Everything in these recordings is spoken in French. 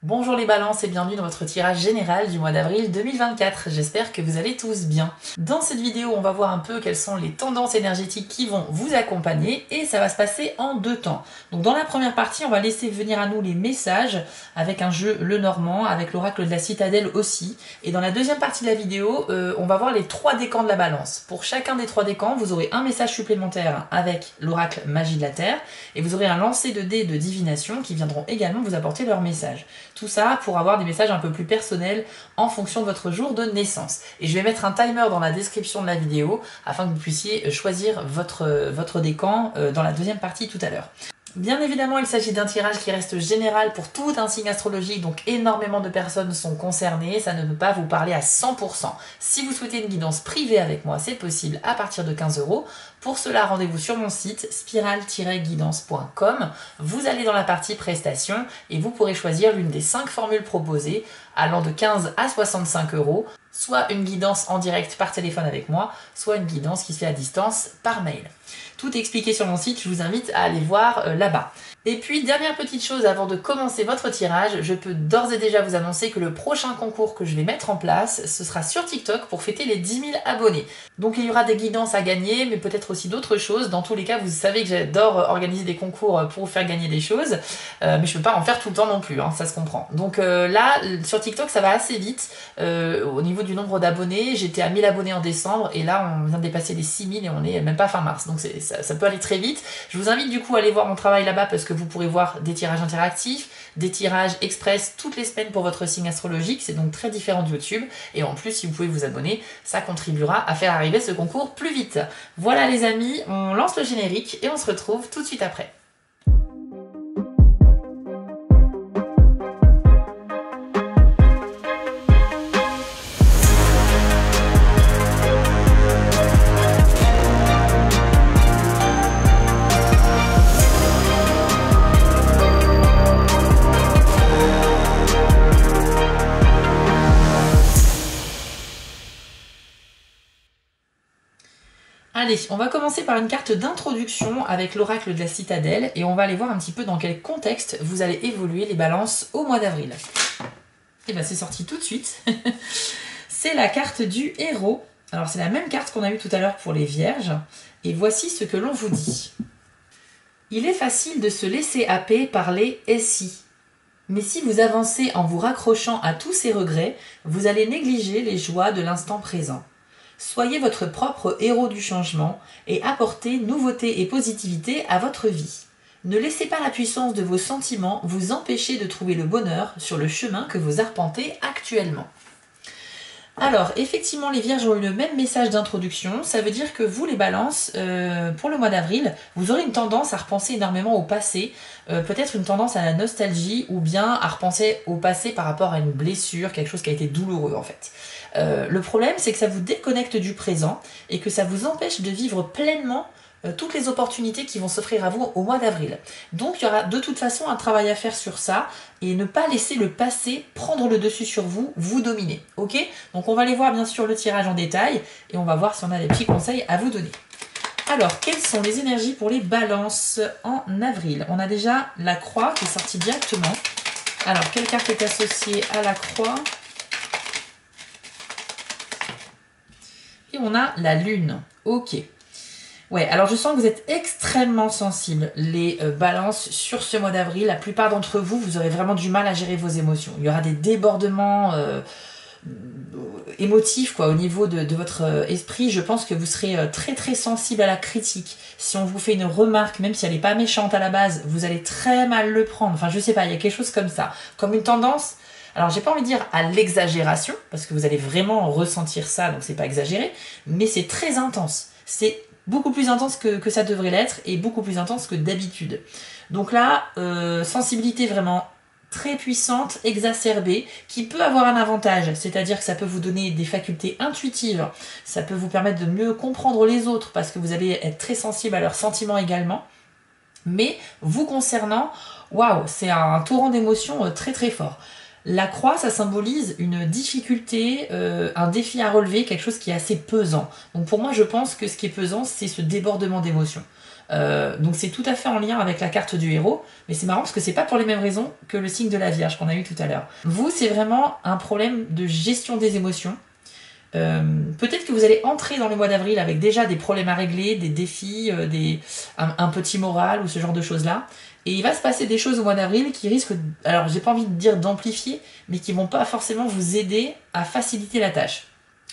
Bonjour les balances et bienvenue dans votre tirage général du mois d'avril 2024. J'espère que vous allez tous bien. Dans cette vidéo, on va voir un peu quelles sont les tendances énergétiques qui vont vous accompagner et ça va se passer en deux temps. Donc dans la première partie, on va laisser venir à nous les messages avec un jeu Lenormand, avec l'oracle de la citadelle aussi. Et dans la deuxième partie de la vidéo, on va voir les trois décans de la balance. Pour chacun des trois décans, vous aurez un message supplémentaire avec l'oracle magie de la terre et vous aurez un lancer de dés de divination qui viendront également vous apporter leur message. Tout ça pour avoir des messages un peu plus personnels en fonction de votre jour de naissance. Et je vais mettre un timer dans la description de la vidéo afin que vous puissiez choisir votre décan dans la deuxième partie tout à l'heure. Bien évidemment, il s'agit d'un tirage qui reste général pour tout un signe astrologique, donc énormément de personnes sont concernées, ça ne peut pas vous parler à 100%. Si vous souhaitez une guidance privée avec moi, c'est possible à partir de 15 €. Pour cela, rendez-vous sur mon site spiral-guidance.com. Vous allez dans la partie prestations et vous pourrez choisir l'une des 5 formules proposées allant de 15 à 65 €, soit une guidance en direct par téléphone avec moi, soit une guidance qui se fait à distance par mail. Tout est expliqué sur mon site, je vous invite à aller voir là-bas. Et puis, dernière petite chose avant de commencer votre tirage, je peux d'ores et déjà vous annoncer que le prochain concours que je vais mettre en place, ce sera sur TikTok pour fêter les 10 000 abonnés. Donc il y aura des guidances à gagner, mais peut-être aussi d'autres choses. Dans tous les cas, vous savez que j'adore organiser des concours pour vous faire gagner des choses, mais je ne peux pas en faire tout le temps non plus, hein, ça se comprend. Donc là, sur TikTok, ça va assez vite. Au niveau du nombre d'abonnés, j'étais à 1000 abonnés en décembre, et là, on vient de dépasser les 6000 et on n'est même pas fin mars. Donc ça peut aller très vite. Je vous invite du coup à aller voir mon travail là-bas parce que vous pourrez voir des tirages interactifs, des tirages express toutes les semaines pour votre signe astrologique. C'est donc très différent de YouTube. Et en plus, si vous pouvez vous abonner, ça contribuera à faire arriver ce concours plus vite. Voilà les amis, on lance le générique et on se retrouve tout de suite après. Allez, on va commencer par une carte d'introduction avec l'oracle de la citadelle et on va aller voir un petit peu dans quel contexte vous allez évoluer les balances au mois d'avril. Et bien c'est sorti tout de suite. C'est la carte du héros. Alors c'est la même carte qu'on a eue tout à l'heure pour les vierges. Et voici ce que l'on vous dit. Il est facile de se laisser happer par les SI. Mais si vous avancez en vous raccrochant à tous ces regrets, vous allez négliger les joies de l'instant présent. Soyez votre propre héros du changement et apportez nouveauté et positivité à votre vie. Ne laissez pas la puissance de vos sentiments vous empêcher de trouver le bonheur sur le chemin que vous arpentez actuellement. Alors, effectivement, les vierges ont eu le même message d'introduction. Ça veut dire que vous, les balances, pour le mois d'avril, vous aurez une tendance à repenser énormément au passé, peut-être une tendance à la nostalgie ou bien à repenser au passé par rapport à une blessure, quelque chose qui a été douloureux en fait. Le problème, c'est que ça vous déconnecte du présent et que ça vous empêche de vivre pleinement toutes les opportunités qui vont s'offrir à vous au mois d'avril. Donc il y aura de toute façon un travail à faire sur ça et ne pas laisser le passé prendre le dessus sur vous, vous dominer. Ok? Donc on va aller voir bien sûr le tirage en détail et on va voir si on a des petits conseils à vous donner. Alors, quelles sont les énergies pour les balances en avril? On a déjà la croix qui est sortie directement. Alors, quelle carte est associée à la croix? Et on a la lune. Ok. Ouais, alors je sens que vous êtes extrêmement sensibles, les balances, sur ce mois d'avril. La plupart d'entre vous, vous aurez vraiment du mal à gérer vos émotions. Il y aura des débordements émotifs quoi, au niveau de votre esprit. Je pense que vous serez très très sensible à la critique. Si on vous fait une remarque, même si elle n'est pas méchante à la base, vous allez très mal le prendre. Enfin, je sais pas, il y a quelque chose comme ça. Comme une tendance... Alors, j'ai pas envie de dire à l'exagération, parce que vous allez vraiment ressentir ça, donc c'est pas exagéré, mais c'est très intense. C'est beaucoup plus intense que ça devrait l'être, et beaucoup plus intense que d'habitude. Donc là, sensibilité vraiment très puissante, exacerbée, qui peut avoir un avantage, c'est-à-dire que ça peut vous donner des facultés intuitives, ça peut vous permettre de mieux comprendre les autres, parce que vous allez être très sensible à leurs sentiments également, mais vous concernant, waouh, c'est un torrent d'émotions très très fort. La croix, ça symbolise une difficulté, un défi à relever, quelque chose qui est assez pesant. Donc pour moi, je pense que ce qui est pesant, c'est ce débordement d'émotions. Donc c'est tout à fait en lien avec la carte du héros, mais c'est marrant parce que c'est pas pour les mêmes raisons que le signe de la Vierge qu'on a eu tout à l'heure. Vous, c'est vraiment un problème de gestion des émotions. Peut-être que vous allez entrer dans le mois d'avril avec déjà des problèmes à régler, des défis, un petit moral ou ce genre de choses-là. Et il va se passer des choses au mois d'avril qui risquent, alors j'ai pas envie de dire d'amplifier, mais qui vont pas forcément vous aider à faciliter la tâche.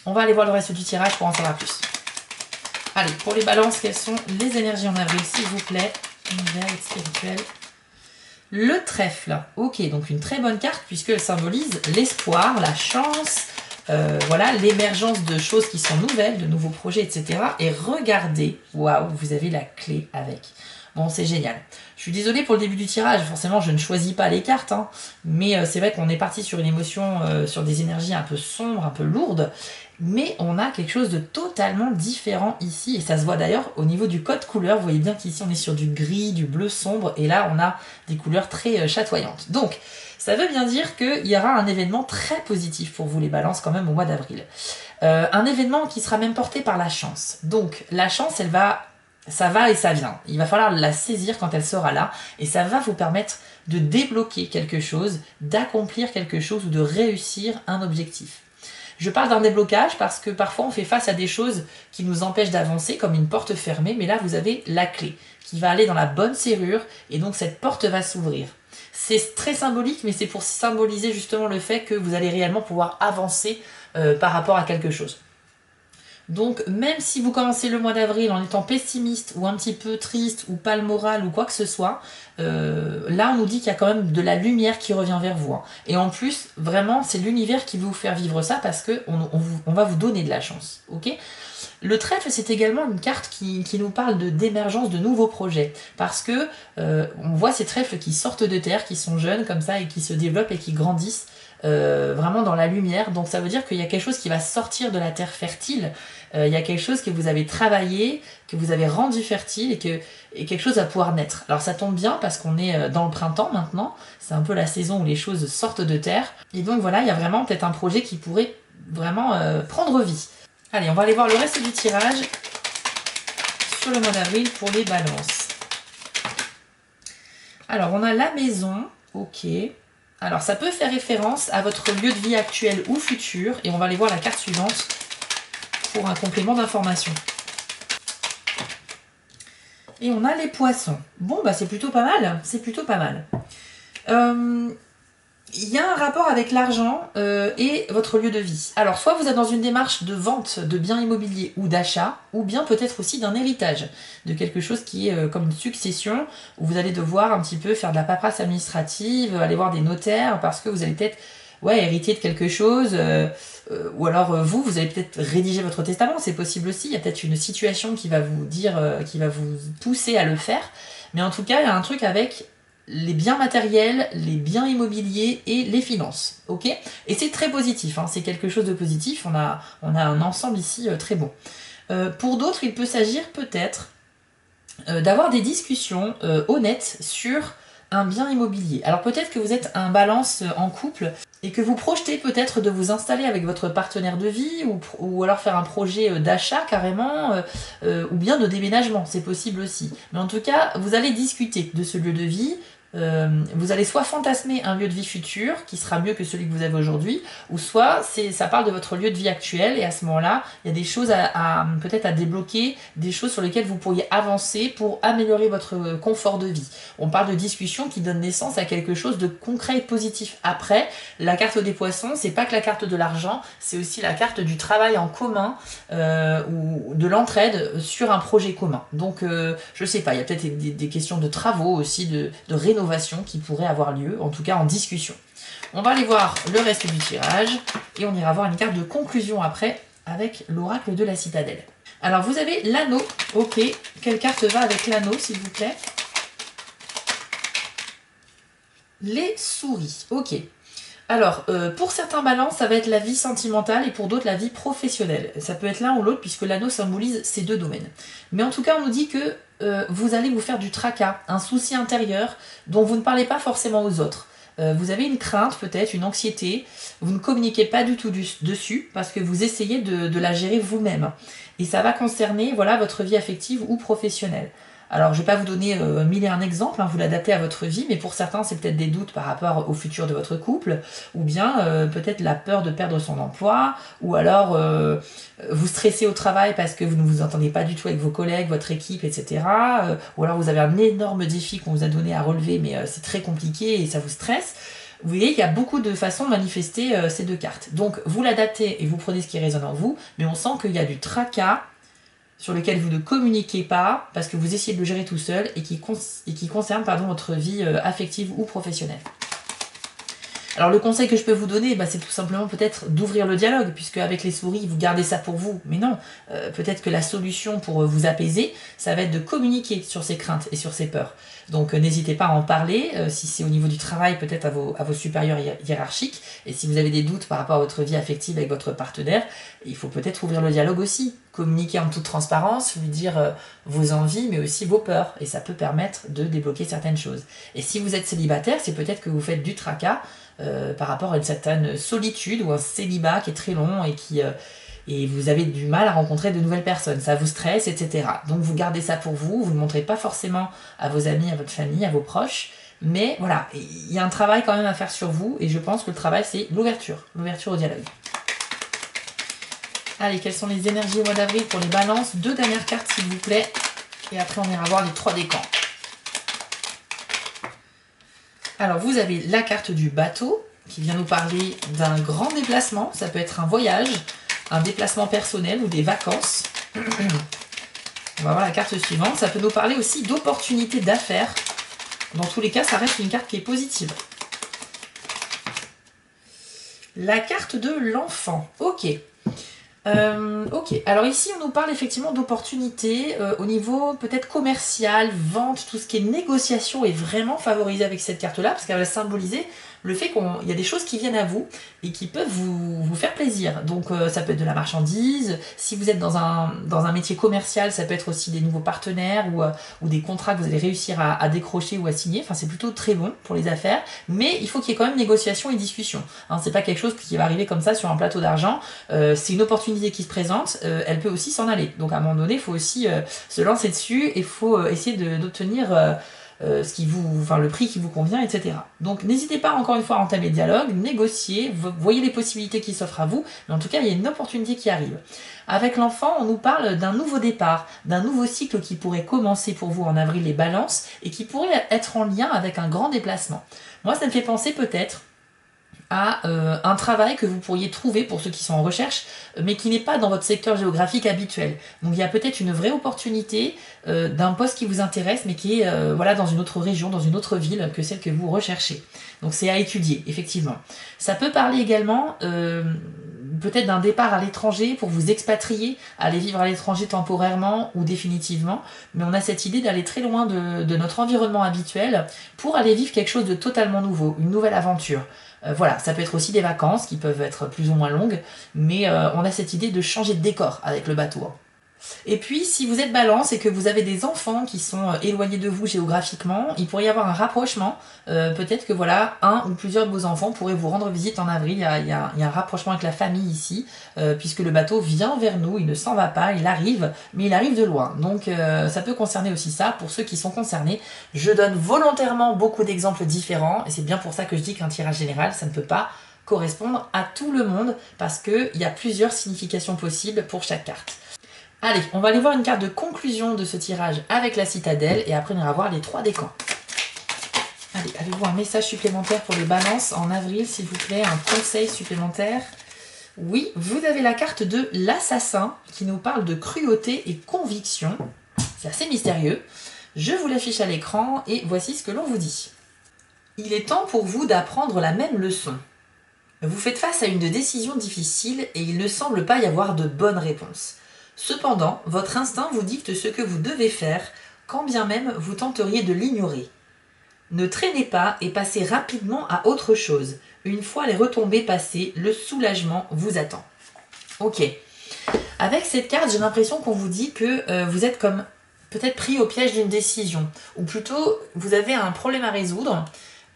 On va aller voir le reste du tirage pour en savoir plus. Allez, pour les balances, quelles sont les énergies en avril, s'il vous plaît? Univers spirituel. Le trèfle. Ok, donc une très bonne carte puisqu'elle symbolise l'espoir, la chance, voilà, l'émergence de choses qui sont nouvelles, de nouveaux projets, etc. Et regardez, waouh, vous avez la clé avec. Bon, c'est génial. Je suis désolée pour le début du tirage, forcément je ne choisis pas les cartes, hein, mais c'est vrai qu'on est parti sur une émotion, sur des énergies un peu sombres, un peu lourdes, mais on a quelque chose de totalement différent ici, et ça se voit d'ailleurs au niveau du code couleur. Vous voyez bien qu'ici on est sur du gris, du bleu sombre, et là on a des couleurs très chatoyantes. Donc, ça veut bien dire qu'il y aura un événement très positif pour vous les balances quand même au mois d'avril. Un événement qui sera même porté par la chance. Donc, la chance, ça va et ça vient. Il va falloir la saisir quand elle sera là, et ça va vous permettre de débloquer quelque chose, d'accomplir quelque chose ou de réussir un objectif. Je parle d'un déblocage parce que parfois on fait face à des choses qui nous empêchent d'avancer, comme une porte fermée, mais là vous avez la clé qui va aller dans la bonne serrure, et donc cette porte va s'ouvrir. C'est très symbolique, mais c'est pour symboliser justement le fait que vous allez réellement pouvoir avancer par rapport à quelque chose. Donc même si vous commencez le mois d'avril en étant pessimiste ou un petit peu triste ou pas le moral ou quoi que ce soit, là on nous dit qu'il y a quand même de la lumière qui revient vers vous. Hein. Et en plus, vraiment, c'est l'univers qui veut vous faire vivre ça parce qu'on va vous donner de la chance. Ok ? Le trèfle, c'est également une carte qui nous parle d'émergence de nouveaux projets. Parce que on voit ces trèfles qui sortent de terre, qui sont jeunes comme ça et qui se développent et qui grandissent vraiment dans la lumière. Donc ça veut dire qu'il y a quelque chose qui va sortir de la terre fertile. Il y a quelque chose que vous avez travaillé, que vous avez rendu fertile et quelque chose va pouvoir naître. Alors ça tombe bien parce qu'on est dans le printemps maintenant. C'est un peu la saison où les choses sortent de terre. Et donc voilà, il y a vraiment peut-être un projet qui pourrait vraiment prendre vie. Allez, on va aller voir le reste du tirage sur le mois d'avril pour les balances. Alors, on a la maison, ok. Alors, ça peut faire référence à votre lieu de vie actuel ou futur. Et on va aller voir la carte suivante pour un complément d'information. Et on a les poissons. Bon, bah c'est plutôt pas mal. C'est plutôt pas mal. Il y a un rapport avec l'argent et votre lieu de vie. Alors, soit vous êtes dans une démarche de vente de biens immobiliers ou d'achat, ou bien peut-être aussi d'un héritage, de quelque chose qui est comme une succession, où vous allez devoir un petit peu faire de la paperasse administrative, aller voir des notaires, parce que vous allez peut-être hériter de quelque chose, ou alors vous allez peut-être rédiger votre testament, c'est possible aussi, il y a peut-être une situation qui va vous dire, qui va vous pousser à le faire, mais en tout cas, il y a un truc avec les biens matériels, les biens immobiliers et les finances, ok? Et c'est très positif, hein, c'est quelque chose de positif, on a un ensemble ici très bon. Pour d'autres, il peut s'agir peut-être d'avoir des discussions honnêtes sur un bien immobilier. Alors peut-être que vous êtes un balance en couple et que vous projetez peut-être de vous installer avec votre partenaire de vie ou alors faire un projet d'achat carrément ou bien de déménagement, c'est possible aussi. Mais en tout cas, vous allez discuter de ce lieu de vie. Vous allez soit fantasmer un lieu de vie futur qui sera mieux que celui que vous avez aujourd'hui, ou soit ça parle de votre lieu de vie actuel et à ce moment-là, il y a des choses peut-être à débloquer, des choses sur lesquelles vous pourriez avancer pour améliorer votre confort de vie. On parle de discussions qui donnent naissance à quelque chose de concret et de positif. Après, la carte des poissons, c'est pas que la carte de l'argent, c'est aussi la carte du travail en commun ou de l'entraide sur un projet commun. Donc, je sais pas, il y a peut-être des questions de travaux aussi, de rénovation qui pourrait avoir lieu, en tout cas en discussion. On va aller voir le reste du tirage et on ira voir une carte de conclusion après avec l'oracle de la citadelle. Alors vous avez l'anneau, ok, quelle carte va avec l'anneau s'il vous plaît? Les souris, ok. Alors, pour certains balances, ça va être la vie sentimentale et pour d'autres, la vie professionnelle. Ça peut être l'un ou l'autre puisque l'anneau symbolise ces deux domaines. Mais en tout cas, on nous dit que vous allez vous faire du tracas, un souci intérieur dont vous ne parlez pas forcément aux autres. Vous avez une crainte peut-être, une anxiété, vous ne communiquez pas du tout dessus parce que vous essayez de la gérer vous-même. Et ça va concerner voilà, votre vie affective ou professionnelle. Alors, je ne vais pas vous donner 1001 exemples, hein, vous l'adaptez à votre vie, mais pour certains, c'est peut-être des doutes par rapport au futur de votre couple, ou bien peut-être la peur de perdre son emploi, ou alors vous stressez au travail parce que vous ne vous entendez pas du tout avec vos collègues, votre équipe, etc. Ou alors vous avez un énorme défi qu'on vous a donné à relever, mais c'est très compliqué et ça vous stresse. Vous voyez, il y a beaucoup de façons de manifester ces deux cartes. Donc, vous l'adaptez et vous prenez ce qui résonne en vous, mais on sent qu'il y a du tracas sur lequel vous ne communiquez pas parce que vous essayez de le gérer tout seul et qui concerne votre vie affective ou professionnelle. Alors le conseil que je peux vous donner, c'est tout simplement peut-être d'ouvrir le dialogue, puisque avec les souris, vous gardez ça pour vous. Mais non, peut-être que la solution pour vous apaiser, ça va être de communiquer sur ces craintes et sur ces peurs. Donc n'hésitez pas à en parler, si c'est au niveau du travail, peut-être à vos supérieurs hiérarchiques, et si vous avez des doutes par rapport à votre vie affective avec votre partenaire, il faut peut-être ouvrir le dialogue aussi. Communiquer en toute transparence, lui dire vos envies, mais aussi vos peurs, et ça peut permettre de débloquer certaines choses. Et si vous êtes célibataire, c'est peut-être que vous faites du tracas, par rapport à une certaine solitude ou un célibat qui est très long et vous avez du mal à rencontrer de nouvelles personnes, ça vous stresse, etc. Donc vous gardez ça pour vous, vous ne le montrez pas forcément à vos amis, à votre famille, à vos proches, mais voilà, il y a un travail quand même à faire sur vous et je pense que le travail c'est l'ouverture au dialogue. Allez, quelles sont les énergies au mois d'avril pour les balances? 2 dernières cartes s'il vous plaît, et après on ira voir les 3 décans. Alors, vous avez la carte du bateau, qui vient nous parler d'un grand déplacement. Ça peut être un voyage, un déplacement personnel ou des vacances. On va voir la carte suivante. Ça peut nous parler aussi d'opportunités d'affaires. Dans tous les cas, ça reste une carte qui est positive. La carte de l'enfant. Ok. Ok, alors ici on nous parle effectivement d'opportunités au niveau peut-être commercial, vente, tout ce qui est négociation est vraiment favorisé avec cette carte-là parce qu'elle va symboliser le fait qu'il y a des choses qui viennent à vous et qui peuvent vous faire plaisir. Donc ça peut être de la marchandise, si vous êtes dans un métier commercial, ça peut être aussi des nouveaux partenaires ou des contrats que vous allez réussir à décrocher ou à signer. Enfin, c'est plutôt très bon pour les affaires, mais il faut qu'il y ait quand même négociation et discussion. Hein, c'est pas quelque chose qui va arriver comme ça sur un plateau d'argent. C'est une opportunité qui se présente, elle peut aussi s'en aller. Donc à un moment donné, il faut aussi se lancer dessus et il faut essayer d'obtenir le prix qui vous convient, etc. Donc n'hésitez pas encore une fois à entamer le dialogue, négocier, voyez les possibilités qui s'offrent à vous, mais en tout cas il y a une opportunité qui arrive. Avec l'enfant, on nous parle d'un nouveau départ, d'un nouveau cycle qui pourrait commencer pour vous en avril, les balances, et qui pourrait être en lien avec un grand déplacement. Moi ça me fait penser peut-être à un travail que vous pourriez trouver pour ceux qui sont en recherche, mais qui n'est pas dans votre secteur géographique habituel. Donc il y a peut-être une vraie opportunité d'un poste qui vous intéresse, mais qui est dans une autre région, dans une autre ville que celle que vous recherchez. Donc c'est à étudier, effectivement. Ça peut parler également peut-être d'un départ à l'étranger pour vous expatrier, aller vivre à l'étranger temporairement ou définitivement, mais on a cette idée d'aller très loin de notre environnement habituel pour aller vivre quelque chose de totalement nouveau, une nouvelle aventure. Voilà, ça peut être aussi des vacances qui peuvent être plus ou moins longues, mais on a cette idée de changer de décor avec le bateau. Hein. Et puis, si vous êtes balance et que vous avez des enfants qui sont éloignés de vous géographiquement, il pourrait y avoir un rapprochement. Peut-être que un ou plusieurs de vos enfants pourraient vous rendre visite en avril. Il y a un rapprochement avec la famille ici, puisque le bateau vient vers nous, il ne s'en va pas, il arrive, mais il arrive de loin. Donc ça peut concerner aussi ça pour ceux qui sont concernés. Je donne volontairement beaucoup d'exemples différents, et c'est bien pour ça que je dis qu'un tirage général, ça ne peut pas correspondre à tout le monde, parce qu'il y a plusieurs significations possibles pour chaque carte. Allez, on va aller voir une carte de conclusion de ce tirage avec la citadelle et après on ira voir les 3 décans. Allez, avez-vous un message supplémentaire pour les balances en avril, s'il vous plaît, un conseil supplémentaire? Oui, vous avez la carte de l'assassin qui nous parle de cruauté et conviction. C'est assez mystérieux. Je vous l'affiche à l'écran et voici ce que l'on vous dit. Il est temps pour vous d'apprendre la même leçon. Vous faites face à une décision difficile et il ne semble pas y avoir de bonne réponse. Cependant, votre instinct vous dicte ce que vous devez faire, quand bien même vous tenteriez de l'ignorer. Ne traînez pas et passez rapidement à autre chose. Une fois les retombées passées, le soulagement vous attend. Ok. Avec cette carte, j'ai l'impression qu'on vous dit que vous êtes comme peut-être pris au piège d'une décision. Ou plutôt, vous avez un problème à résoudre.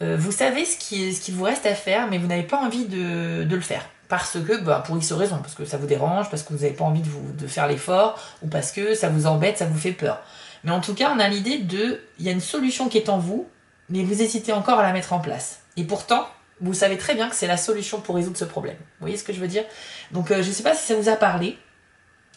Vous savez ce qui vous reste à faire, mais vous n'avez pas envie de le faire. Parce que, pour X raisons, parce que ça vous dérange, parce que vous n'avez pas envie de faire l'effort, ou parce que ça vous embête, ça vous fait peur. Mais en tout cas, on a l'idée de, il y a une solution qui est en vous, mais vous hésitez encore à la mettre en place. Et pourtant, vous savez très bien que c'est la solution pour résoudre ce problème. Vous voyez ce que je veux dire? Donc je ne sais pas si ça vous a parlé.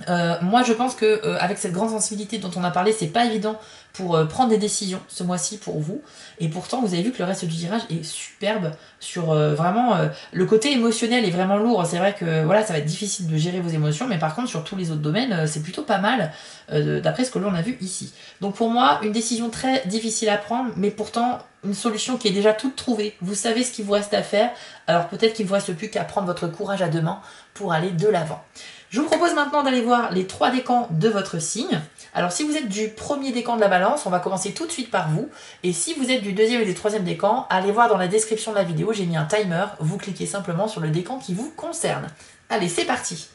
Moi je pense que avec cette grande sensibilité dont on a parlé, c'est pas évident pour prendre des décisions ce mois-ci pour vous, et pourtant vous avez vu que le reste du tirage est superbe sur vraiment le côté émotionnel est vraiment lourd. C'est vrai que voilà, ça va être difficile de gérer vos émotions, mais par contre sur tous les autres domaines c'est plutôt pas mal d'après ce que l'on a vu ici. Donc pour moi une décision très difficile à prendre, mais pourtant une solution qui est déjà toute trouvée. Vous savez ce qu'il vous reste à faire, alors peut-être qu'il ne vous reste plus qu'à prendre votre courage à deux mains pour aller de l'avant. Je vous propose maintenant d'aller voir les 3 décans de votre signe. Alors si vous êtes du premier décan de la balance, on va commencer tout de suite par vous. Et si vous êtes du deuxième et du troisième décan, allez voir dans la description de la vidéo, j'ai mis un timer. Vous cliquez simplement sur le décan qui vous concerne. Allez, c'est parti.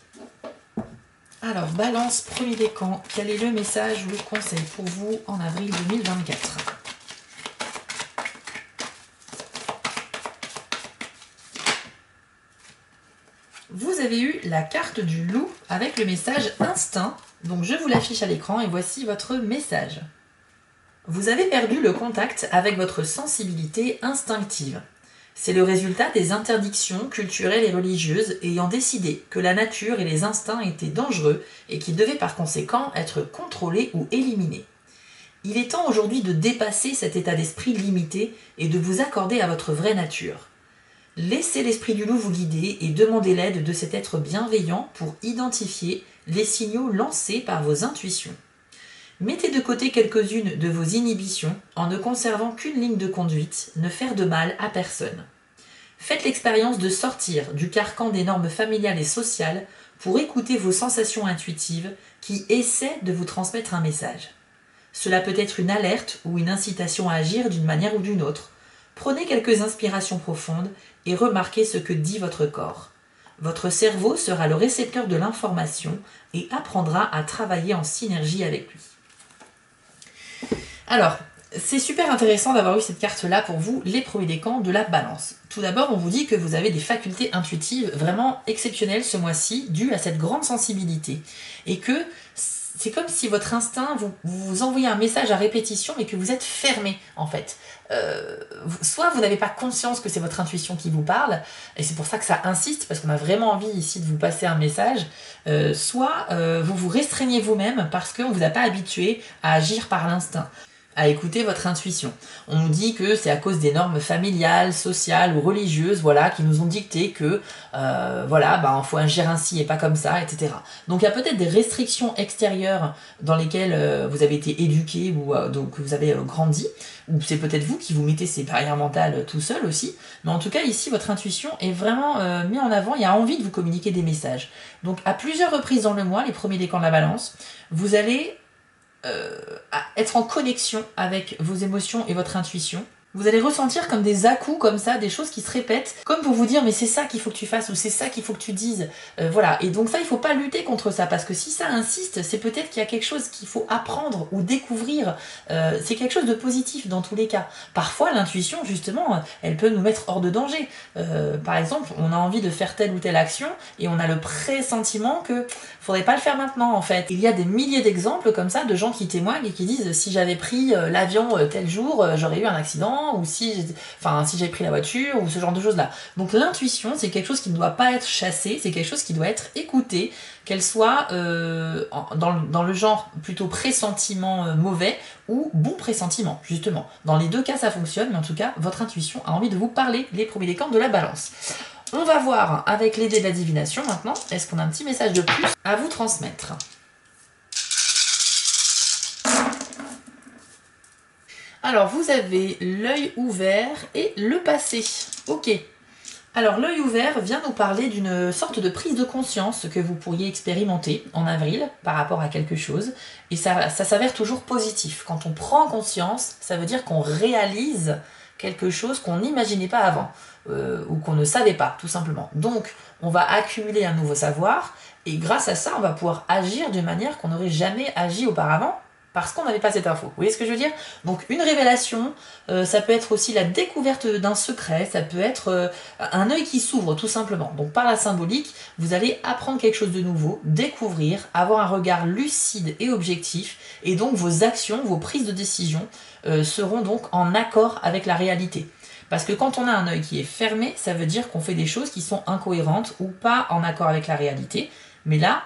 Alors, balance, premier décan. Quel est le message ou le conseil pour vous en avril 2024 ? Vous avez eu la carte du loup avec le message instinct. Donc je vous l'affiche à l'écran et voici votre message. Vous avez perdu le contact avec votre sensibilité instinctive. C'est le résultat des interdictions culturelles et religieuses ayant décidé que la nature et les instincts étaient dangereux et qui devaient par conséquent être contrôlés ou éliminés. Il est temps aujourd'hui de dépasser cet état d'esprit limité et de vous accorder à votre vraie nature. Laissez l'esprit du loup vous guider et demandez l'aide de cet être bienveillant pour identifier les signaux lancés par vos intuitions. Mettez de côté quelques-unes de vos inhibitions en ne conservant qu'une ligne de conduite, ne faire de mal à personne. Faites l'expérience de sortir du carcan des normes familiales et sociales pour écouter vos sensations intuitives qui essaient de vous transmettre un message. Cela peut être une alerte ou une incitation à agir d'une manière ou d'une autre. Prenez quelques inspirations profondes et remarquez ce que dit votre corps. Votre cerveau sera le récepteur de l'information et apprendra à travailler en synergie avec lui. Alors, c'est super intéressant d'avoir eu cette carte-là pour vous, les premiers décans de la balance. Tout d'abord, on vous dit que vous avez des facultés intuitives vraiment exceptionnelles ce mois-ci, dues à cette grande sensibilité. Et que c'est comme si votre instinct vous envoyez un message à répétition et que vous êtes fermé en fait. Soit vous n'avez pas conscience que c'est votre intuition qui vous parle, et c'est pour ça que ça insiste, parce qu'on a vraiment envie ici de vous passer un message, soit vous vous restreignez vous-même parce qu'on ne vous a pas habitué à agir par l'instinct, à écouter votre intuition. On nous dit que c'est à cause des normes familiales, sociales ou religieuses, voilà, qui nous ont dicté que, faut agir ainsi et pas comme ça, etc. Donc il y a peut-être des restrictions extérieures dans lesquelles vous avez été éduqué ou donc vous avez grandi, ou c'est peut-être vous qui vous mettez ces barrières mentales tout seul aussi, mais en tout cas ici votre intuition est vraiment mise en avant, il y a envie de vous communiquer des messages. Donc à plusieurs reprises dans le mois, les premiers décans de la balance, vous allez être en connexion avec vos émotions et votre intuition. Vous allez ressentir comme des à-coups comme ça, des choses qui se répètent, comme pour vous dire mais c'est ça qu'il faut que tu fasses ou c'est ça qu'il faut que tu dises. Voilà, et donc ça il faut pas lutter contre ça, parce que si ça insiste, c'est peut-être qu'il y a quelque chose qu'il faut apprendre ou découvrir. C'est quelque chose de positif dans tous les cas. Parfois l'intuition justement, elle peut nous mettre hors de danger. Par exemple, on a envie de faire telle ou telle action et on a le pressentiment que faudrait pas le faire maintenant en fait. Il y a des milliers d'exemples comme ça de gens qui témoignent et qui disent si j'avais pris l'avion tel jour, j'aurais eu un accident, ou si j'avais pris la voiture, ou ce genre de choses là. Donc l'intuition c'est quelque chose qui ne doit pas être chassé, c'est quelque chose qui doit être écouté, qu'elle soit dans le genre plutôt pressentiment mauvais ou bon pressentiment, justement. Dans les deux cas ça fonctionne, mais en tout cas votre intuition a envie de vous parler, les premiers décans de la balance. On va voir avec les dés de la divination maintenant, est-ce qu'on a un petit message de plus à vous transmettre? Alors vous avez l'œil ouvert et le passé. Ok. Alors l'œil ouvert vient nous parler d'une sorte de prise de conscience que vous pourriez expérimenter en avril par rapport à quelque chose. Et ça s'avère toujours positif. Quand on prend conscience, ça veut dire qu'on réalise quelque chose qu'on n'imaginait pas avant. Ou qu'on ne savait pas, tout simplement. Donc, on va accumuler un nouveau savoir, et grâce à ça, on va pouvoir agir d'une manière qu'on n'aurait jamais agi auparavant, parce qu'on n'avait pas cette info. Vous voyez ce que je veux dire? Donc une révélation, ça peut être aussi la découverte d'un secret, ça peut être un œil qui s'ouvre tout simplement. Donc par la symbolique, vous allez apprendre quelque chose de nouveau, découvrir, avoir un regard lucide et objectif, et donc vos actions, vos prises de décision seront donc en accord avec la réalité. Parce que quand on a un œil qui est fermé, ça veut dire qu'on fait des choses qui sont incohérentes ou pas en accord avec la réalité. Mais là,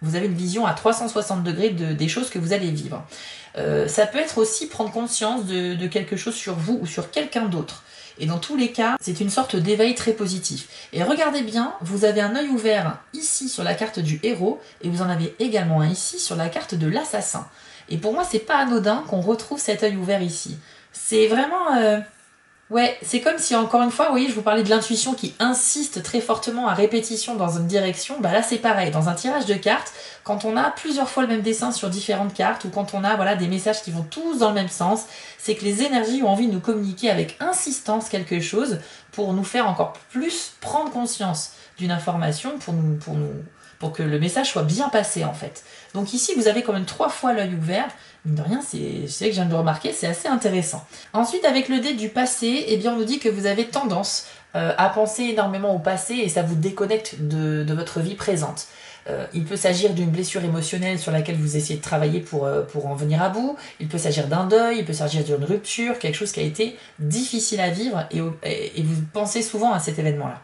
vous avez une vision à 360 degrés des choses que vous allez vivre. Ça peut être aussi prendre conscience de quelque chose sur vous ou sur quelqu'un d'autre. Et dans tous les cas, c'est une sorte d'éveil très positif. Et regardez bien, vous avez un œil ouvert ici sur la carte du héros, et vous en avez également un ici sur la carte de l'assassin. Et pour moi, c'est pas anodin qu'on retrouve cet œil ouvert ici. C'est vraiment... Ouais, c'est comme si, encore une fois, vous voyez, je vous parlais de l'intuition qui insiste très fortement à répétition dans une direction, bah là c'est pareil, dans un tirage de cartes, quand on a plusieurs fois le même dessin sur différentes cartes, ou quand on a voilà, des messages qui vont tous dans le même sens, c'est que les énergies ont envie de nous communiquer avec insistance quelque chose pour nous faire encore plus prendre conscience d'une information, pour que le message soit bien passé en fait. Donc ici, vous avez quand même 3 fois l'œil ouvert. Mine de rien, c'est que je viens de le remarquer, c'est assez intéressant. Ensuite, avec le dé du passé, eh bien, on nous dit que vous avez tendance à penser énormément au passé et ça vous déconnecte de votre vie présente. Il peut s'agir d'une blessure émotionnelle sur laquelle vous essayez de travailler pour en venir à bout. Il peut s'agir d'un deuil, il peut s'agir d'une rupture, quelque chose qui a été difficile à vivre et vous pensez souvent à cet événement-là.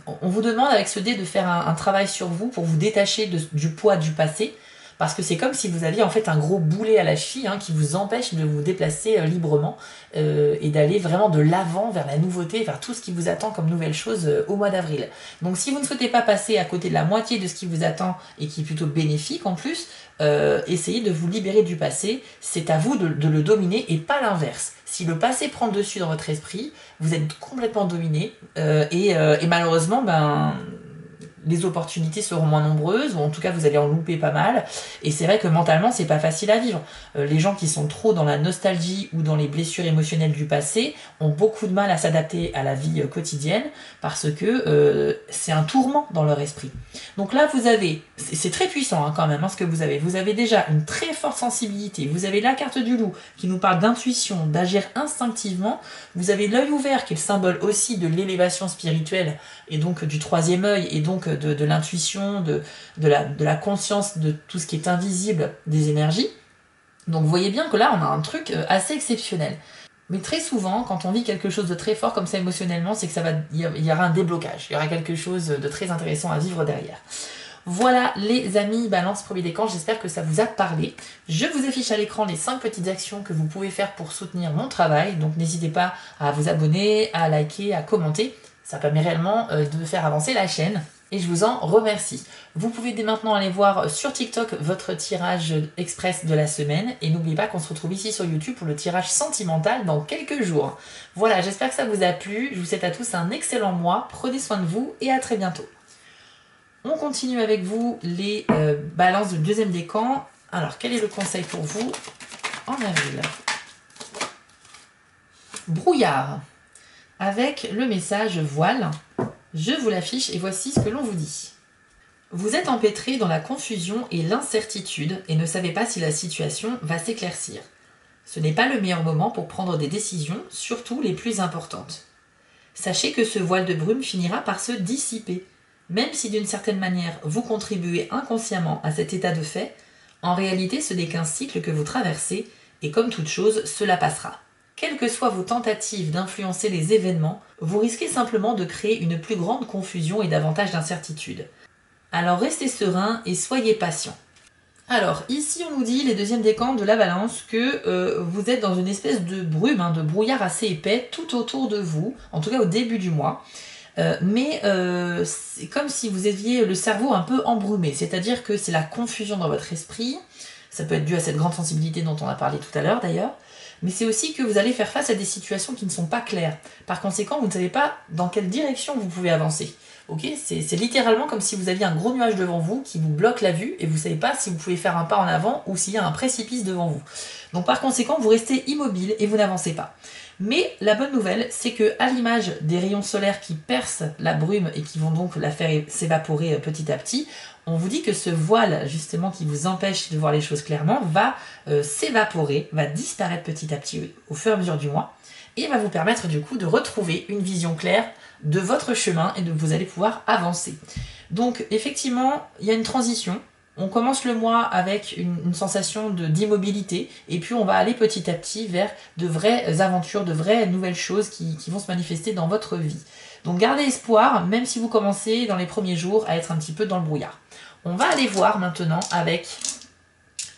On vous demande avec ce dé de faire un travail sur vous pour vous détacher du poids du passé, parce que c'est comme si vous aviez en fait un gros boulet à la cheville qui vous empêche de vous déplacer librement et d'aller vraiment de l'avant vers la nouveauté, vers tout ce qui vous attend comme nouvelle chose au mois d'avril. Donc si vous ne souhaitez pas passer à côté de la moitié de ce qui vous attend et qui est plutôt bénéfique en plus, essayez de vous libérer du passé, c'est à vous de le dominer et pas l'inverse. Si le passé prend le dessus dans votre esprit, vous êtes complètement dominé et malheureusement, les opportunités seront moins nombreuses, ou en tout cas vous allez en louper pas mal, et c'est vrai que mentalement c'est pas facile à vivre. Les gens qui sont trop dans la nostalgie ou dans les blessures émotionnelles du passé ont beaucoup de mal à s'adapter à la vie quotidienne, parce que c'est un tourment dans leur esprit. Donc là vous avez, c'est très puissant quand même ce que vous avez déjà une très forte sensibilité, vous avez la carte du loup qui nous parle d'intuition, d'agir instinctivement, vous avez l'œil ouvert qui est le symbole aussi de l'élévation spirituelle, et donc du troisième œil, et donc de l'intuition, de la conscience de tout ce qui est invisible des énergies. Donc vous voyez bien que là on a un truc assez exceptionnel. Mais très souvent, quand on vit quelque chose de très fort comme ça émotionnellement, c'est que il y aura un déblocage, il y aura quelque chose de très intéressant à vivre derrière. Voilà les amis, Balance premier décan, j'espère que ça vous a parlé. Je vous affiche à l'écran les 5 petites actions que vous pouvez faire pour soutenir mon travail, donc n'hésitez pas à vous abonner, à liker, à commenter. Ça permet réellement de faire avancer la chaîne et je vous en remercie. Vous pouvez dès maintenant aller voir sur TikTok votre tirage express de la semaine et n'oubliez pas qu'on se retrouve ici sur YouTube pour le tirage sentimental dans quelques jours. Voilà, j'espère que ça vous a plu. Je vous souhaite à tous un excellent mois. Prenez soin de vous et à très bientôt. On continue avec vous les balances du deuxième décan. Alors, quel est le conseil pour vous en avril? Brouillard. Avec le message voile, je vous l'affiche et voici ce que l'on vous dit. Vous êtes empêtré dans la confusion et l'incertitude et ne savez pas si la situation va s'éclaircir. Ce n'est pas le meilleur moment pour prendre des décisions, surtout les plus importantes. Sachez que ce voile de brume finira par se dissiper. Même si d'une certaine manière vous contribuez inconsciemment à cet état de fait, en réalité ce n'est qu'un cycle que vous traversez et comme toute chose, cela passera. Quelles que soient vos tentatives d'influencer les événements, vous risquez simplement de créer une plus grande confusion et davantage d'incertitude. Alors restez serein et soyez patient. Alors ici on nous dit, les deuxièmes décans de la balance, que vous êtes dans une espèce de brume, de brouillard assez épais tout autour de vous, en tout cas au début du mois. Mais c'est comme si vous aviez le cerveau un peu embrumé, c'est-à-dire que c'est la confusion dans votre esprit, ça peut être dû à cette grande sensibilité dont on a parlé tout à l'heure d'ailleurs, mais c'est aussi que vous allez faire face à des situations qui ne sont pas claires. Par conséquent, vous ne savez pas dans quelle direction vous pouvez avancer. Okay, c'est littéralement comme si vous aviez un gros nuage devant vous qui vous bloque la vue et vous ne savez pas si vous pouvez faire un pas en avant ou s'il y a un précipice devant vous. Donc par conséquent, vous restez immobile et vous n'avancez pas. Mais la bonne nouvelle, c'est que à l'image des rayons solaires qui percent la brume et qui vont donc la faire s'évaporer petit à petit, On vous dit que ce voile, justement, qui vous empêche de voir les choses clairement, va s'évaporer, va disparaître petit à petit au fur et à mesure du mois, et va vous permettre du coup de retrouver une vision claire de votre chemin et de vous allez pouvoir avancer. Donc effectivement, il y a une transition. On commence le mois avec une sensation d'immobilité et puis on va aller petit à petit vers de vraies aventures, de vraies nouvelles choses qui vont se manifester dans votre vie. Donc gardez espoir, même si vous commencez dans les premiers jours à être un petit peu dans le brouillard. On va aller voir maintenant avec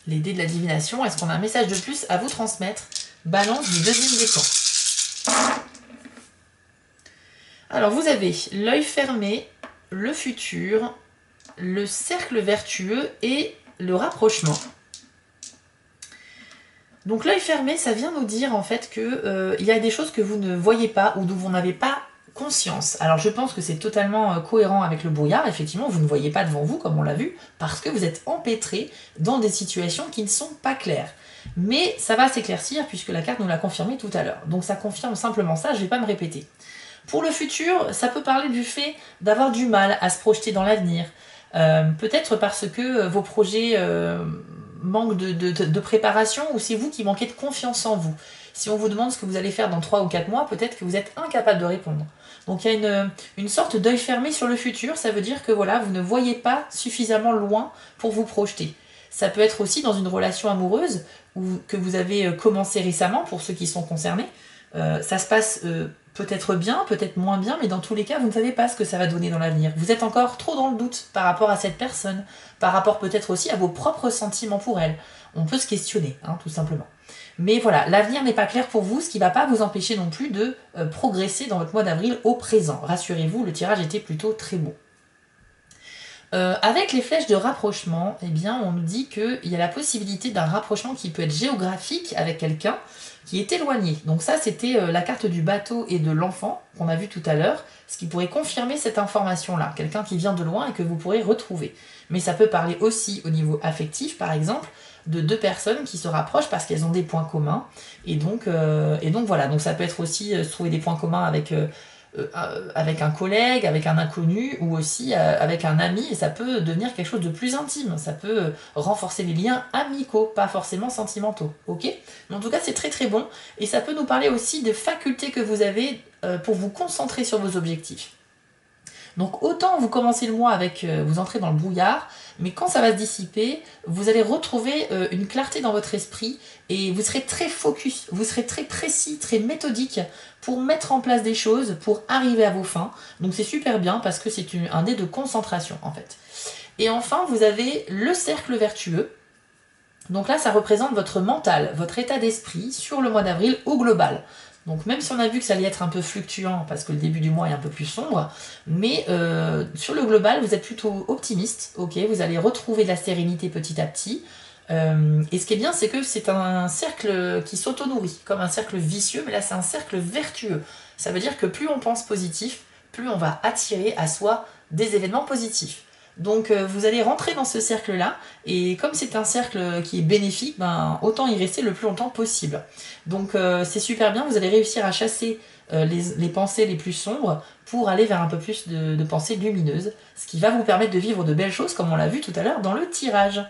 les dés de la divination. Est-ce qu'on a un message de plus à vous transmettre? Balance du deuxième décan. Alors vous avez l'œil fermé, le futur, le cercle vertueux et le rapprochement. Donc l'œil fermé, ça vient nous dire en fait que y a des choses que vous ne voyez pas ou dont vous n'avez pas conscience. Alors je pense que c'est totalement cohérent avec le brouillard. Effectivement, vous ne voyez pas devant vous, comme on l'a vu, parce que vous êtes empêtré dans des situations qui ne sont pas claires. Mais ça va s'éclaircir puisque la carte nous l'a confirmé tout à l'heure. Donc ça confirme simplement ça, je ne vais pas me répéter. Pour le futur, ça peut parler du fait d'avoir du mal à se projeter dans l'avenir. Peut-être parce que vos projets manquent de préparation ou c'est vous qui manquez de confiance en vous. Si on vous demande ce que vous allez faire dans 3 ou 4 mois, peut-être que vous êtes incapable de répondre. Donc il y a une sorte d'œil fermé sur le futur, ça veut dire que voilà, vous ne voyez pas suffisamment loin pour vous projeter. Ça peut être aussi dans une relation amoureuse ou que vous avez commencé récemment, pour ceux qui sont concernés. Ça se passe peut-être bien, peut-être moins bien, mais dans tous les cas, vous ne savez pas ce que ça va donner dans l'avenir. Vous êtes encore trop dans le doute par rapport à cette personne, par rapport peut-être aussi à vos propres sentiments pour elle. On peut se questionner, hein, tout simplement. Mais voilà, l'avenir n'est pas clair pour vous, ce qui ne va pas vous empêcher non plus de progresser dans votre mois d'avril au présent. Rassurez-vous, le tirage était plutôt très beau. Avec les flèches de rapprochement, eh bien, on nous dit qu'il y a la possibilité d'un rapprochement qui peut être géographique avec quelqu'un qui est éloigné. Donc ça, c'était la carte du bateau et de l'enfant qu'on a vu tout à l'heure, ce qui pourrait confirmer cette information-là. Quelqu'un qui vient de loin et que vous pourrez retrouver. Mais ça peut parler aussi au niveau affectif, par exemple, de 2 personnes qui se rapprochent parce qu'elles ont des points communs. Et donc voilà, donc ça peut être aussi trouver des points communs avec un collègue, avec un inconnu ou aussi avec un ami, et ça peut devenir quelque chose de plus intime, ça peut renforcer les liens amicaux, pas forcément sentimentaux, ok? Mais en tout cas c'est très très bon, et ça peut nous parler aussi des facultés que vous avez pour vous concentrer sur vos objectifs. Donc autant vous commencez le mois avec, vous entrez dans le brouillard, mais quand ça va se dissiper, vous allez retrouver une clarté dans votre esprit et vous serez très focus, vous serez très précis, très méthodique pour mettre en place des choses, pour arriver à vos fins. Donc c'est super bien parce que c'est un dé de concentration en fait. Et enfin, vous avez le cercle vertueux. Donc là, ça représente votre mental, votre état d'esprit sur le mois d'avril au global. Donc même si on a vu que ça allait être un peu fluctuant parce que le début du mois est un peu plus sombre, mais sur le global, vous êtes plutôt optimiste, ok, vous allez retrouver de la sérénité petit à petit. Et ce qui est bien, c'est que c'est un cercle qui s'auto-nourrit, comme un cercle vicieux, mais là c'est un cercle vertueux. Ça veut dire que plus on pense positif, plus on va attirer à soi des événements positifs. Donc vous allez rentrer dans ce cercle-là, et comme c'est un cercle qui est bénéfique, ben, autant y rester le plus longtemps possible. Donc c'est super bien, vous allez réussir à chasser les pensées les plus sombres pour aller vers un peu plus de pensées lumineuses, ce qui va vous permettre de vivre de belles choses, comme on l'a vu tout à l'heure dans le tirage.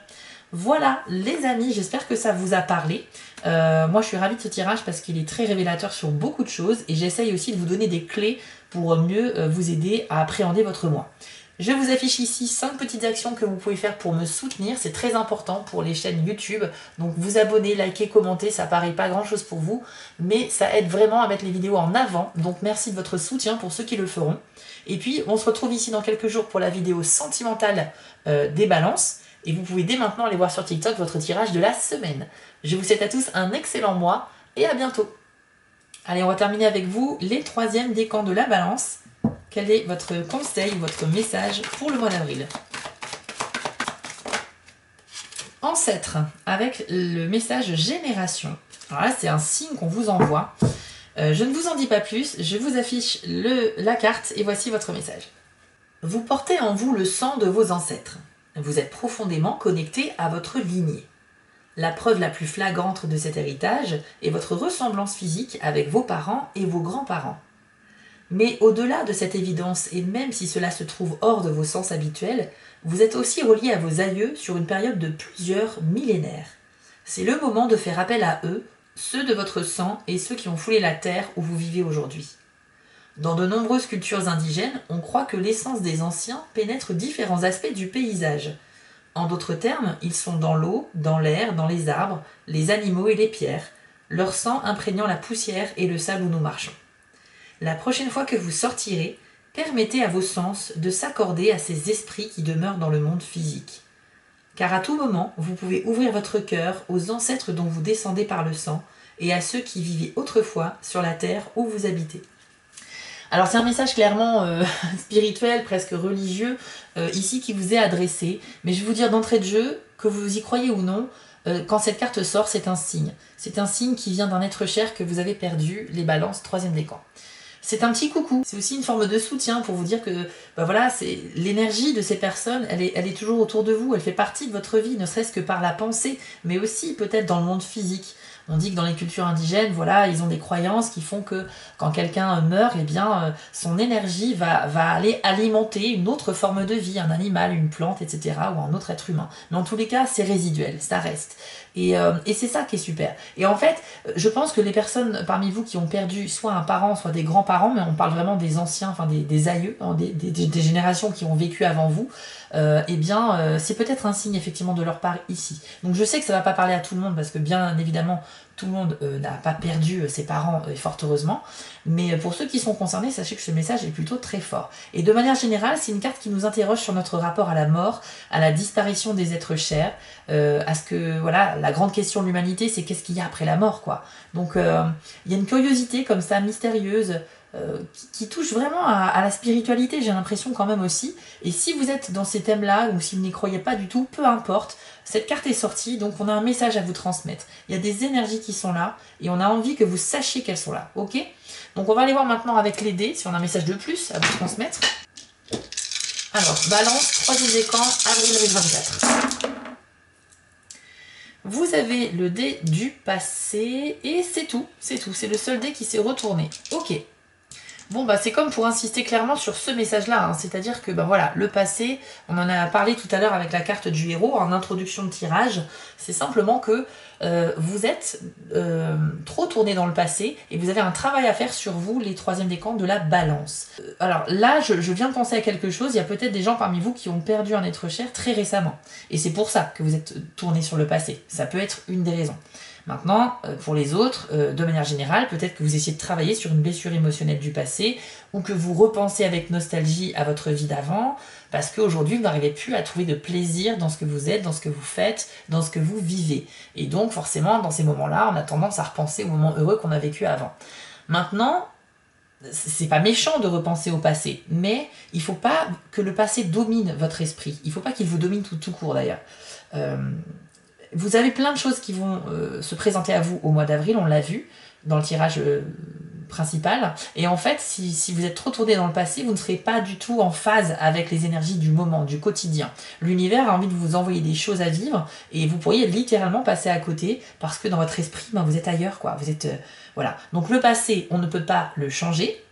Voilà les amis, j'espère que ça vous a parlé. Moi je suis ravie de ce tirage parce qu'il est très révélateur sur beaucoup de choses, et j'essaye aussi de vous donner des clés pour mieux vous aider à appréhender votre mois. Je vous affiche ici 5 petites actions que vous pouvez faire pour me soutenir, c'est très important pour les chaînes YouTube. Donc vous abonner, liker, commenter, ça paraît pas grand chose pour vous, mais ça aide vraiment à mettre les vidéos en avant. Donc merci de votre soutien pour ceux qui le feront. Et puis on se retrouve ici dans quelques jours pour la vidéo sentimentale des balances. Et vous pouvez dès maintenant aller voir sur TikTok votre tirage de la semaine. Je vous souhaite à tous un excellent mois et à bientôt. Allez, on va terminer avec vous les 3e décans de la balance. Quel est votre conseil, votre message pour le mois d'avril? Ancêtre, avec le message génération. Alors là, c'est un signe qu'on vous envoie. Je ne vous en dis pas plus, je vous affiche la carte et voici votre message. Vous portez en vous le sang de vos ancêtres. Vous êtes profondément connecté à votre lignée. La preuve la plus flagrante de cet héritage est votre ressemblance physique avec vos parents et vos grands-parents. Mais au-delà de cette évidence, et même si cela se trouve hors de vos sens habituels, vous êtes aussi relié à vos aïeux sur une période de plusieurs millénaires. C'est le moment de faire appel à eux, ceux de votre sang et ceux qui ont foulé la terre où vous vivez aujourd'hui. Dans de nombreuses cultures indigènes, on croit que l'essence des anciens pénètre différents aspects du paysage. En d'autres termes, ils sont dans l'eau, dans l'air, dans les arbres, les animaux et les pierres, leur sang imprégnant la poussière et le sable où nous marchons. La prochaine fois que vous sortirez, permettez à vos sens de s'accorder à ces esprits qui demeurent dans le monde physique. Car à tout moment, vous pouvez ouvrir votre cœur aux ancêtres dont vous descendez par le sang et à ceux qui vivaient autrefois sur la terre où vous habitez. Alors c'est un message clairement spirituel, presque religieux, ici qui vous est adressé. Mais je vais vous dire d'entrée de jeu, que vous y croyez ou non, quand cette carte sort, c'est un signe. C'est un signe qui vient d'un être cher que vous avez perdu, les balances, 3e décan. C'est un petit coucou, c'est aussi une forme de soutien pour vous dire que voilà, c'est l'énergie de ces personnes, elle est toujours autour de vous, elle fait partie de votre vie, ne serait-ce que par la pensée, mais aussi peut-être dans le monde physique. On dit que dans les cultures indigènes, voilà, ils ont des croyances qui font que quand quelqu'un meurt, eh bien, son énergie va aller alimenter une autre forme de vie, un animal, une plante, etc., ou un autre être humain. Mais en tous les cas, c'est résiduel, ça reste. Et c'est ça qui est super. Et en fait, je pense que les personnes parmi vous qui ont perdu soit un parent, soit des grands-parents, mais on parle vraiment des anciens, enfin des aïeux, hein, des générations qui ont vécu avant vous, eh bien, c'est peut-être un signe effectivement de leur part ici. Donc je sais que ça ne va pas parler à tout le monde, parce que bien évidemment, tout le monde n'a pas perdu ses parents, fort heureusement, mais pour ceux qui sont concernés, sachez que ce message est plutôt très fort. Et de manière générale, c'est une carte qui nous interroge sur notre rapport à la mort, à la disparition des êtres chers, à ce que, voilà, la grande question de l'humanité, c'est qu'est-ce qu'il y a après la mort, quoi. Donc il y a une curiosité comme ça, mystérieuse, qui touche vraiment à la spiritualité, j'ai l'impression quand même aussi. Et si vous êtes dans ces thèmes-là, ou si vous n'y croyez pas du tout, peu importe, cette carte est sortie, donc on a un message à vous transmettre. Il y a des énergies qui sont là, et on a envie que vous sachiez qu'elles sont là, ok? Donc on va aller voir maintenant avec les dés, si on a un message de plus à vous transmettre. Alors, Balance, 3e décan, avril 2024. Vous avez le dé du passé, et c'est tout, c'est le seul dé qui s'est retourné. Ok. Bon, bah c'est comme pour insister clairement sur ce message-là, hein. C'est-à-dire que, bah voilà, le passé, on en a parlé tout à l'heure avec la carte du héros en introduction de tirage, c'est simplement que vous êtes trop tourné dans le passé et vous avez un travail à faire sur vous, les 3e décans de la balance. Alors là, je viens de penser à quelque chose, il y a peut-être des gens parmi vous qui ont perdu un être cher très récemment, et c'est pour ça que vous êtes tourné sur le passé, ça peut être une des raisons. Maintenant, pour les autres, de manière générale, peut-être que vous essayez de travailler sur une blessure émotionnelle du passé, ou que vous repensez avec nostalgie à votre vie d'avant, parce qu'aujourd'hui, vous n'arrivez plus à trouver de plaisir dans ce que vous êtes, dans ce que vous faites, dans ce que vous vivez. Et donc, forcément, dans ces moments-là, on a tendance à repenser aux moments heureux qu'on a vécu avant. Maintenant, c'est pas méchant de repenser au passé, mais il faut pas que le passé domine votre esprit. Il faut pas qu'il vous domine tout court, d'ailleurs. Vous avez plein de choses qui vont se présenter à vous au mois d'avril, on l'a vu dans le tirage principal. Et en fait, si vous êtes trop tourné dans le passé, vous ne serez pas du tout en phase avec les énergies du moment, du quotidien. L'univers a envie de vous envoyer des choses à vivre et vous pourriez littéralement passer à côté parce que dans votre esprit, ben, vous êtes ailleurs, quoi. Vous êtes, voilà. Donc le passé, on ne peut pas le changer,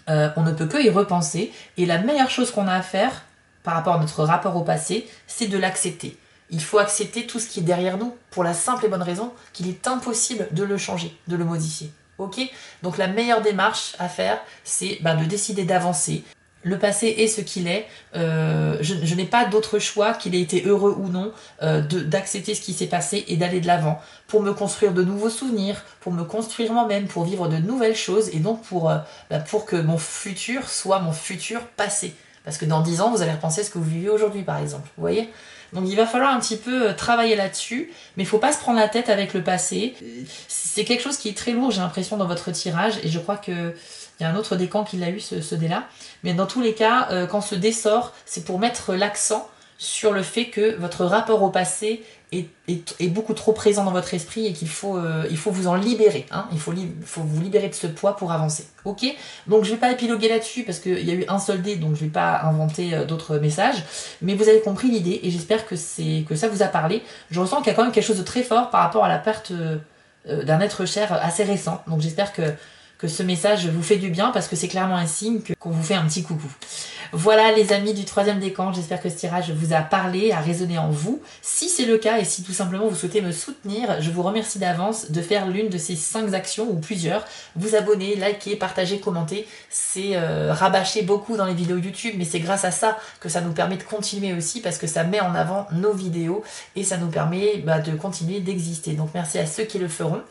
on ne peut que y repenser. Et la meilleure chose qu'on a à faire par rapport à notre rapport au passé, c'est de l'accepter. Il faut accepter tout ce qui est derrière nous, pour la simple et bonne raison qu'il est impossible de le changer, de le modifier. Ok? Donc la meilleure démarche à faire, c'est de décider d'avancer. Le passé est ce qu'il est. Je n'ai pas d'autre choix qu'il ait été heureux ou non, d'accepter ce qui s'est passé et d'aller de l'avant pour me construire de nouveaux souvenirs, pour me construire moi-même, pour vivre de nouvelles choses et donc pour que mon futur soit mon futur passé. Parce que dans 10 ans, vous allez repenser à ce que vous vivez aujourd'hui, par exemple. Vous voyez? Donc il va falloir un petit peu travailler là-dessus, mais il ne faut pas se prendre la tête avec le passé. C'est quelque chose qui est très lourd, j'ai l'impression, dans votre tirage, et je crois qu'il y a un autre décan qui l'a eu, ce dé-là. Mais dans tous les cas, quand ce dé sort, c'est pour mettre l'accent sur le fait que votre rapport au passé est beaucoup trop présent dans votre esprit et qu'il faut vous en libérer. Hein. Il faut vous libérer de ce poids pour avancer. Ok? Donc je ne vais pas épiloguer là-dessus parce qu'il y a eu un seul dé, donc je ne vais pas inventer d'autres messages. Mais vous avez compris l'idée et j'espère que ça vous a parlé. Je ressens qu'il y a quand même quelque chose de très fort par rapport à la perte d'un être cher assez récent. Donc j'espère que ce message vous fait du bien parce que c'est clairement un signe qu'on vous fait un petit coucou. Voilà les amis du 3e décan, j'espère que ce tirage vous a parlé, a résonné en vous. Si c'est le cas et si tout simplement vous souhaitez me soutenir, je vous remercie d'avance de faire l'une de ces 5 actions ou plusieurs. Vous abonner, liker, partager, commenter. C'est rabâché beaucoup dans les vidéos YouTube, mais c'est grâce à ça que ça nous permet de continuer aussi parce que ça met en avant nos vidéos et ça nous permet de continuer d'exister. Donc merci à ceux qui le feront.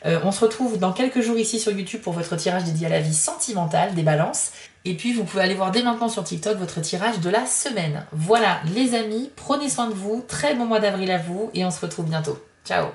On se retrouve dans quelques jours ici sur YouTube pour votre tirage dédié à la vie sentimentale des balances. Et puis vous pouvez aller voir dès maintenant sur TikTok votre tirage de la semaine. Voilà les amis, prenez soin de vous, très bon mois d'avril à vous et on se retrouve bientôt. Ciao!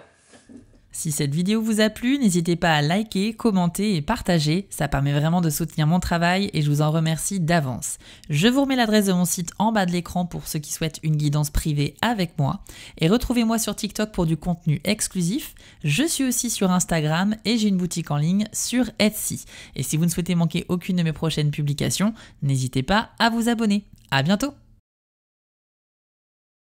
Si cette vidéo vous a plu, n'hésitez pas à liker, commenter et partager, ça permet vraiment de soutenir mon travail et je vous en remercie d'avance. Je vous remets l'adresse de mon site en bas de l'écran pour ceux qui souhaitent une guidance privée avec moi et retrouvez-moi sur TikTok pour du contenu exclusif. Je suis aussi sur Instagram et j'ai une boutique en ligne sur Etsy. Et si vous ne souhaitez manquer aucune de mes prochaines publications, n'hésitez pas à vous abonner. À bientôt!